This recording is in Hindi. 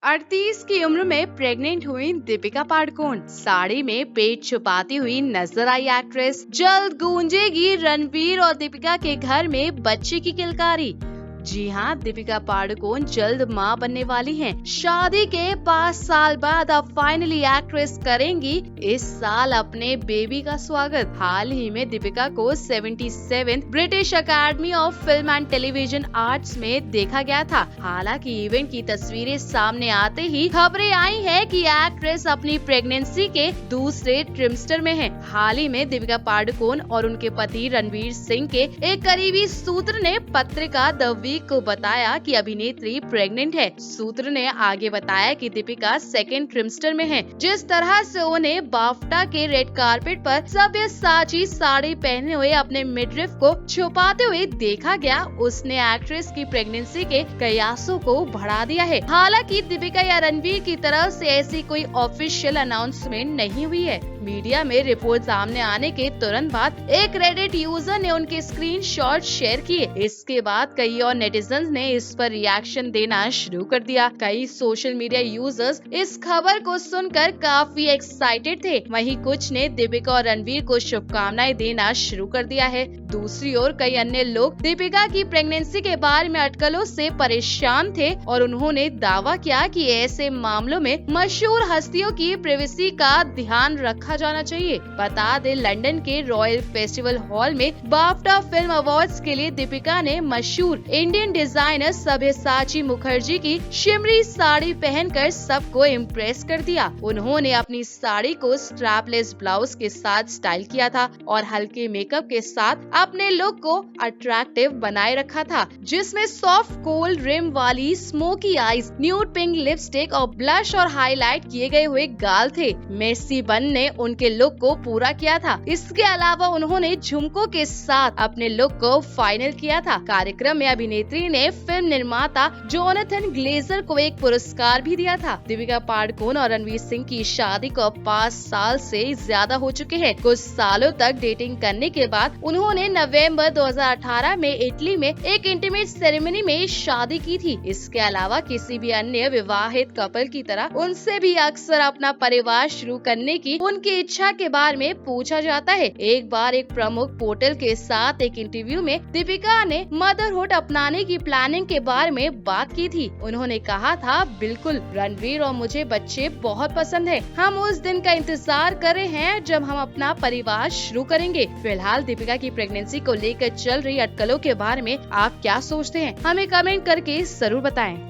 38 की उम्र में प्रेग्नेंट हुई दीपिका पादुकोण साड़ी में पेट छुपाती हुई नजर आई एक्ट्रेस। जल्द गूंजेगी रणवीर और दीपिका के घर में बच्चे की किलकारी। जी हाँ, दीपिका पादुकोण जल्द मां बनने वाली हैं। शादी के 5 साल बाद अब फाइनली एक्ट्रेस करेंगी इस साल अपने बेबी का स्वागत। हाल ही में दीपिका को 77th British academy of film and television arts में देखा गया था। हालांकि इवेंट की तस्वीरें सामने आते ही खबरें आई है कि एक्ट्रेस अपनी प्रेगनेंसी के दूसरे ट्रिमेस्टर में है। हाल ही में दीपिका पादुकोण और उनके पति रणवीर सिंह के एक करीबी सूत्र ने पत्रिका द वीक को बताया कि अभिनेत्री प्रेग्नेंट है। सूत्र ने आगे बताया कि दीपिका सेकेंड ट्रिमेस्टर में है। जिस तरह से उन्हें बाफ्टा के रेड कारपेट पर सब्यसाची साड़ी पहने हुए अपने मिडरिफ को छुपाते हुए देखा गया, उसने एक्ट्रेस की प्रेगनेंसी के कयासों को बढ़ा दिया है। हालांकि दीपिका या रणवीर की तरफ से ऐसी कोई ऑफिशियल अनाउंसमेंट नहीं हुई है। मीडिया में रिपोर्ट सामने आने के तुरंत बाद एक रेडिट यूजर ने उनके स्क्रीनशॉट शेयर किए। इसके बाद कई और नेटिजन्स ने इस पर रिएक्शन देना शुरू कर दिया। कई सोशल मीडिया यूजर्स इस खबर को सुनकर काफी एक्साइटेड थे। वहीं कुछ ने दीपिका और रणवीर को शुभकामनाएं देना शुरू कर दिया है। दूसरी ओर कई अन्य लोग दीपिका की प्रेगनेंसी के बारे में अटकलों से परेशान थे और उन्होंने दावा किया कि ऐसे मामलों में मशहूर हस्तियों की प्राइवेसी का ध्यान रखा जाना चाहिए। बता दें, लंदन के रॉयल फेस्टिवल हॉल में बाफ्टा फिल्म अवार्ड्स के लिए दीपिका ने मशहूर इंडियन डिजाइनर सब्यसाची मुखर्जी की शिमरी साड़ी पहनकर सबको इम्प्रेस कर दिया। उन्होंने अपनी साड़ी को स्ट्रैपलेस ब्लाउज के साथ स्टाइल किया था और हल्के मेकअप के साथ अपने लुक को अट्रैक्टिव बनाए रखा था, जिसमें सॉफ्ट गोल्ड रिम वाली smoky eyes, nude pink lipstick और ब्लश और हाईलाइट किए गए हुए गाल थे। मेसी बन ने उनके लुक को पूरा किया था। इसके अलावा उन्होंने झुमकों के साथ अपने लुक को फाइनल किया था। कार्यक्रम में अभिनेत्री ने फिल्म निर्माता जोनाथन ग्लेजर को एक पुरस्कार भी दिया था। दीपिका पादुकोण और रणवीर सिंह की शादी को 5 साल से ज्यादा हो चुके हैं। कुछ सालों तक डेटिंग करने के बाद उन्होंने नवंबर 2018 में इटली में एक इंटीमेट सेरेमनी में शादी की थी। इसके अलावा किसी भी अन्य विवाहित कपल की तरह उनसे भी अक्सर अपना परिवार शुरू करने की उनकी इच्छा के बारे में पूछा जाता है। एक बार एक प्रमुख पोर्टल के साथ एक इंटरव्यू में दीपिका ने मदरहुड अपनाने की प्लानिंग के बारे में बात की थी। उन्होंने कहा था, बिल्कुल, रणवीर और मुझे बच्चे बहुत पसंद है। हम उस दिन का इंतजार कर रहे हैं जब हम अपना परिवार शुरू करेंगे। फिलहाल दीपिका की प्रेगनेंसी को लेकर चल रही अटकलों के बारे में आप क्या सोचते हैं? हमें कमेंट करके जरूर बताएं।